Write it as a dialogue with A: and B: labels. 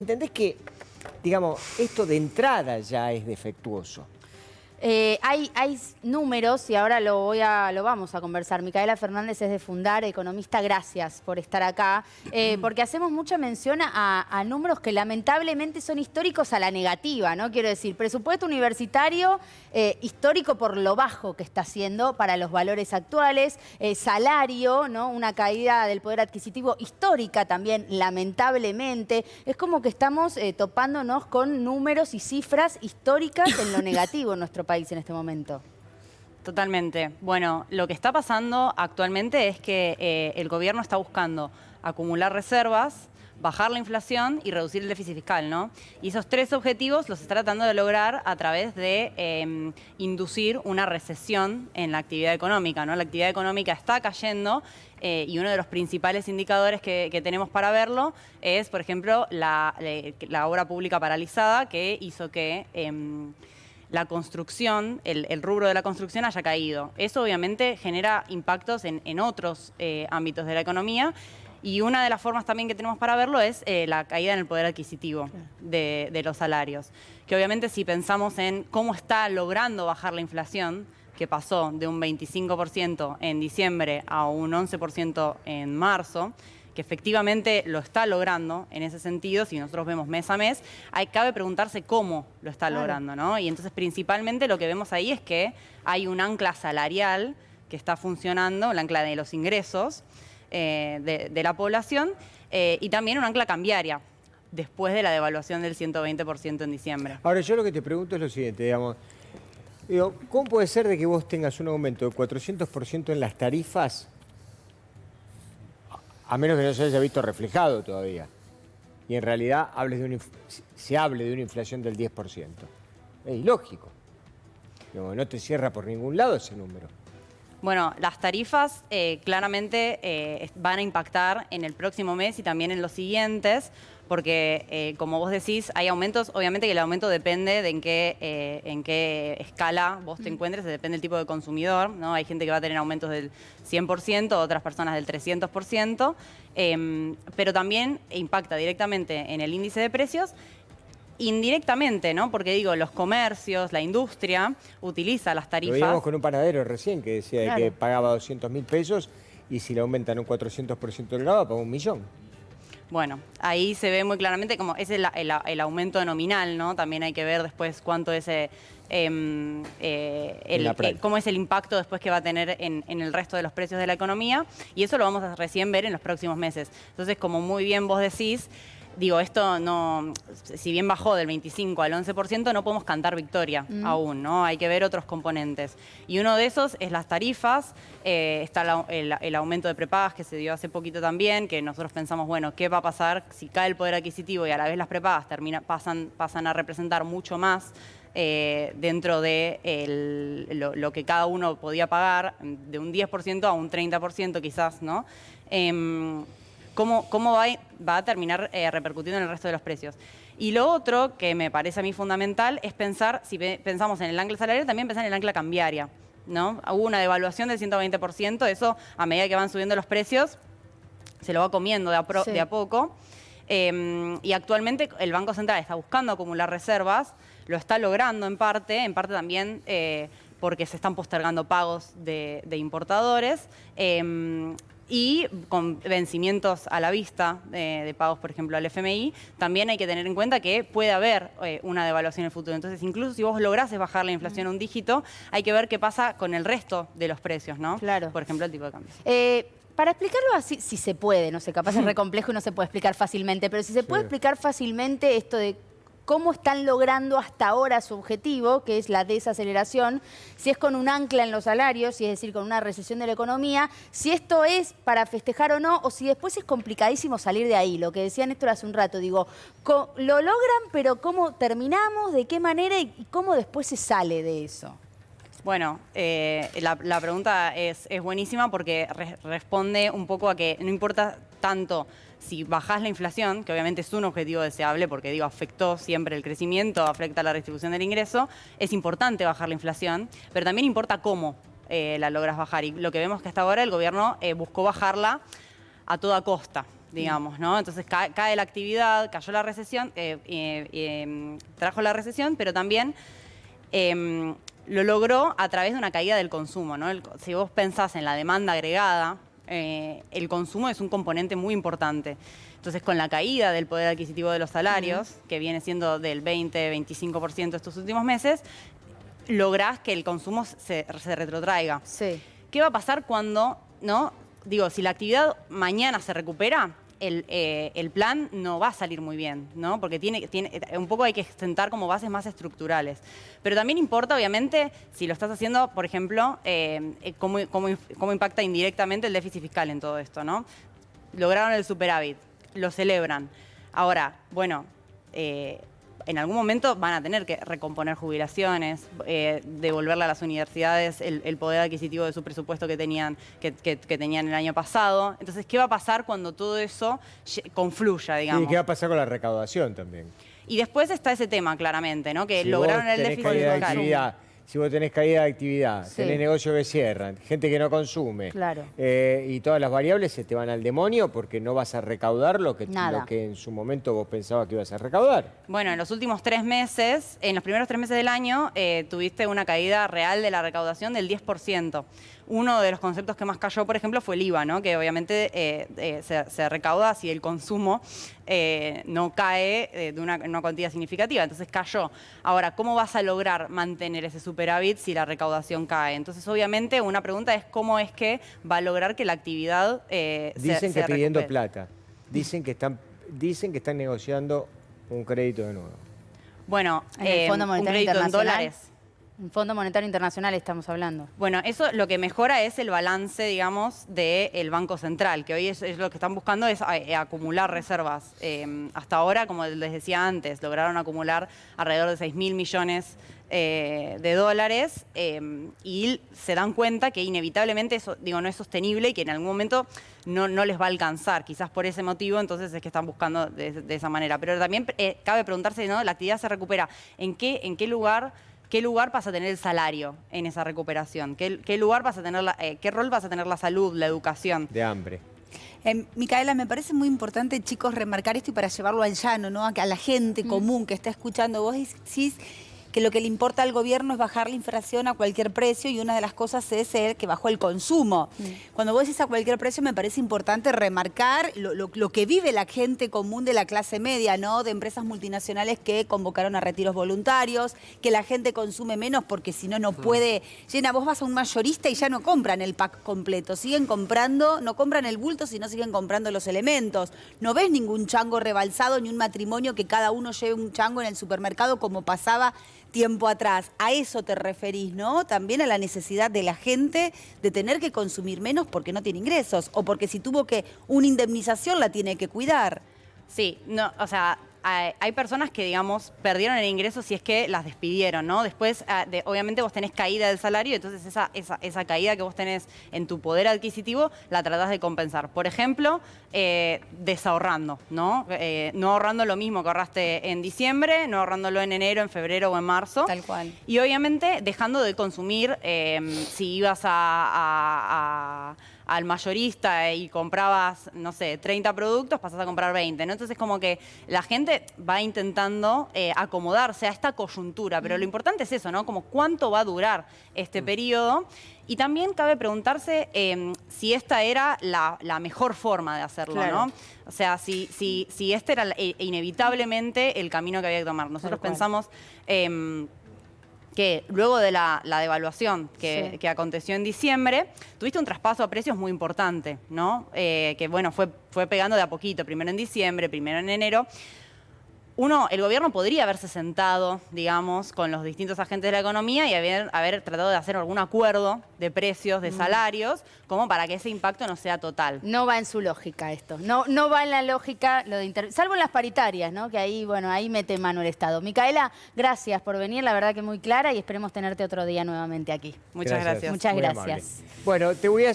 A: ¿Entendés que, digamos, esto de entrada ya es defectuoso?
B: Hay números y ahora lo vamos a conversar. Micaela Fernández es de Fundar, economista, gracias por estar acá, porque hacemos mucha mención a números que lamentablemente son históricos a la negativa, ¿no? Quiero decir, presupuesto universitario histórico por lo bajo que está haciendo para los valores actuales, salario, ¿no? Una caída del poder adquisitivo histórica también, lamentablemente. Es como que estamos topándonos con números y cifras históricas en lo negativo en nuestro país en este momento.
C: Totalmente. Bueno, lo que está pasando actualmente es que el gobierno está buscando acumular reservas, bajar la inflación y reducir el déficit fiscal, ¿no? Y esos tres objetivos los está tratando de lograr a través de inducir una recesión en la actividad económica, ¿no? La actividad económica está cayendo y uno de los principales indicadores que tenemos para verlo es, por ejemplo, la obra pública paralizada, que hizo que la construcción, el rubro de la construcción haya caído. Eso obviamente genera impactos en otros ámbitos de la economía, y una de las formas también que tenemos para verlo es la caída en el poder adquisitivo de los salarios. Que obviamente si pensamos en cómo está logrando bajar la inflación, que pasó de un 25% en diciembre a un 11% en marzo, que efectivamente lo está logrando en ese sentido, si nosotros vemos mes a mes, cabe preguntarse cómo lo está logrando, ¿no? Y entonces principalmente lo que vemos ahí es que hay un ancla salarial que está funcionando, el ancla de los ingresos de la población, y también un ancla cambiaria, después de la devaluación del 120% en diciembre.
A: Ahora, yo lo que te pregunto es lo siguiente, digamos, ¿cómo puede ser de que vos tengas un aumento de 400% en las tarifas, a menos que no se haya visto reflejado todavía, y en realidad se hable de una inflación del 10%? Es ilógico. No te cierra por ningún lado ese número.
C: Bueno, las tarifas claramente van a impactar en el próximo mes y también en los siguientes, porque como vos decís, hay aumentos. Obviamente que el aumento depende de en qué escala vos te encuentres, depende del tipo de consumidor, ¿no? Hay gente que va a tener aumentos del 100%, otras personas del 300%, pero también impacta directamente en el índice de precios. Indirectamente, ¿no? Porque digo, los comercios, la industria utiliza las tarifas.
A: Lo vimos con un panadero recién que decía que pagaba 200.000 pesos y si le aumentan un 400% el grado, paga 1 millón.
C: Bueno, ahí se ve muy claramente como es el aumento nominal, ¿no? También hay que ver después cuánto es cómo es el impacto después que va a tener en el resto de los precios de la economía, y eso lo vamos a recién ver en los próximos meses. Entonces, como muy bien vos decís, digo, esto no, si bien bajó del 25 al 11%, no podemos cantar victoria aún, ¿no? Hay que ver otros componentes. Y uno de esos es las tarifas, está el aumento de prepagas que se dio hace poquito también, que nosotros pensamos, bueno, ¿qué va a pasar si cae el poder adquisitivo y a la vez las prepagas pasan a representar mucho más dentro de lo que cada uno podía pagar, de un 10% a un 30% quizás, ¿no? ¿Cómo va a terminar repercutiendo en el resto de los precios? Y lo otro que me parece a mí fundamental es pensar, si pensamos en el ancla salarial, también pensar en el ancla cambiaria, ¿no? Hubo una devaluación del 120%, eso a medida que van subiendo los precios se lo va comiendo de a poco. Y actualmente el Banco Central está buscando acumular reservas, lo está logrando en parte también porque se están postergando pagos de importadores, y con vencimientos a la vista de pagos, por ejemplo, al FMI, también hay que tener en cuenta que puede haber una devaluación en el futuro. Entonces, incluso si vos lográs bajar la inflación a un dígito, hay que ver qué pasa con el resto de los precios, ¿no?
B: Claro.
C: Por ejemplo, el tipo de cambio.
B: Para explicarlo así, si se puede, no sé, capaz es re complejo y no se puede explicar fácilmente, pero si se puede explicar fácilmente esto de cómo están logrando hasta ahora su objetivo, que es la desaceleración, si es con un ancla en los salarios, es decir, con una recesión de la economía, si esto es para festejar o no, o si después es complicadísimo salir de ahí. Lo que decía Néstor hace un rato, digo, lo logran, pero ¿cómo terminamos? ¿De qué manera? ¿Y cómo después se sale de eso?
C: Bueno, la pregunta es buenísima porque responde un poco a que no importa tanto si bajás la inflación, que obviamente es un objetivo deseable porque, digo, afectó siempre el crecimiento, afecta la distribución del ingreso, es importante bajar la inflación, pero también importa cómo la logras bajar. Y lo que vemos que hasta ahora el gobierno buscó bajarla a toda costa. digamos, ¿no? Entonces cae la actividad, cayó la recesión, trajo la recesión, pero también lo logró a través de una caída del consumo, ¿no? Si vos pensás en la demanda agregada, el consumo es un componente muy importante. Entonces, con la caída del poder adquisitivo de los salarios, que viene siendo del 20-25% estos últimos meses, lográs que el consumo se retrotraiga.
B: Sí.
C: ¿Qué va a pasar cuando, no? Digo, si la actividad mañana se recupera, el plan no va a salir muy bien, ¿no? Porque un poco hay que sentar como bases más estructurales. Pero también importa, obviamente, si lo estás haciendo, por ejemplo, cómo impacta indirectamente el déficit fiscal en todo esto, ¿no? Lograron el superávit, lo celebran. Ahora, bueno, en algún momento van a tener que recomponer jubilaciones, devolverle a las universidades el poder adquisitivo de su presupuesto que tenían el año pasado. Entonces, ¿qué va a pasar cuando todo eso confluya, digamos?
A: ¿Y qué va a pasar con la recaudación también?
C: Y después está ese tema, claramente, ¿no? Que
A: Si
C: lograron
A: vos
C: el
A: tenés
C: déficit
A: caída de
C: fiscal.
A: actividad, si vos tenés caída de actividad,
B: Sí.
A: tenés negocios que cierran, gente que no consume,
B: Claro.
A: y todas las variables se te van al demonio porque no vas a recaudar lo que en su momento vos pensabas que ibas a recaudar.
C: Bueno, en los últimos 3 meses, en los primeros 3 meses del año, tuviste una caída real de la recaudación del 10%. Uno de los conceptos que más cayó, por ejemplo, fue el IVA, ¿no? Que obviamente se recauda si el consumo no cae de una cuantía significativa. Entonces cayó. Ahora, ¿cómo vas a lograr mantener ese superávit si la recaudación cae? Entonces, obviamente, una pregunta es cómo es que va a lograr que la actividad
A: Dicen que
C: se
A: pidiendo
C: recupere.
A: plata. Dicen que están negociando un crédito de nuevo.
C: Bueno,
B: En el Fondo
C: un
B: Monetario
C: crédito en
B: Internacional.
C: dólares.
B: Un Fondo Monetario Internacional estamos hablando.
C: Bueno, eso lo que mejora es el balance, digamos, del Banco Central, que hoy es lo que están buscando es acumular reservas. Hasta ahora, como les decía antes, lograron acumular alrededor de 6.000 millones de dólares y se dan cuenta que inevitablemente eso, digo, no es sostenible y que en algún momento no les va a alcanzar. Quizás por ese motivo, entonces es que están buscando de esa manera. Pero también cabe preguntarse, ¿no? La actividad se recupera. ¿En qué lugar vas a tener el salario en esa recuperación? ¿Qué lugar vas a tener qué rol vas a tener la salud, la educación?
A: De hambre.
D: Micaela, me parece muy importante, chicos, remarcar esto y para llevarlo al llano, ¿no? A la gente común que está escuchando. Vos decís que lo que le importa al gobierno es bajar la inflación a cualquier precio y una de las cosas es el que bajó el consumo. Cuando vos decís a cualquier precio, me parece importante remarcar lo que vive la gente común de la clase media, ¿no? De empresas multinacionales que convocaron a retiros voluntarios, que la gente consume menos porque si no, no puede. Llena, vos vas a un mayorista y ya no compran el pack completo, siguen comprando, no compran el bulto, sino siguen comprando los elementos. No ves ningún chango rebalsado ni un matrimonio que cada uno lleve un chango en el supermercado como pasaba tiempo atrás. A eso te referís, ¿no? También a la necesidad de la gente de tener que consumir menos porque no tiene ingresos o porque si tuvo una indemnización la tiene que cuidar.
C: Sí, no, o sea, hay personas que, digamos, perdieron el ingreso si es que las despidieron, ¿no? Después, obviamente, vos tenés caída del salario, entonces esa caída que vos tenés en tu poder adquisitivo la tratás de compensar. Por ejemplo, desahorrando, ¿no? No ahorrando lo mismo que ahorraste en diciembre, no ahorrándolo en enero, en febrero o en marzo.
D: Tal cual.
C: Y obviamente dejando de consumir, si ibas al mayorista y comprabas, no sé, 30 productos, pasás a comprar 20, ¿no? Entonces como que la gente va intentando acomodarse a esta coyuntura, pero lo importante es eso, ¿no? Como cuánto va a durar este periodo. Y también cabe preguntarse si esta era la mejor forma de hacerlo,
B: Claro.
C: ¿no? O sea, si este era inevitablemente el camino que había que tomar. Nosotros pensamos que luego de la devaluación que aconteció en diciembre, tuviste un traspaso a precios muy importante, ¿no? Que bueno, fue pegando de a poquito, primero en diciembre, primero en enero. El gobierno podría haberse sentado, digamos, con los distintos agentes de la economía y haber tratado de hacer algún acuerdo de precios, de salarios, como para que ese impacto no sea total.
B: No va en su lógica esto. No va en la lógica lo de salvo en las paritarias, ¿no? Que ahí, bueno, ahí mete mano el Estado. Micaela, gracias por venir, la verdad que muy clara y esperemos tenerte otro día nuevamente aquí.
C: Muchas gracias.
B: Muchas
A: Muy
B: gracias.
A: amable. Bueno, te voy a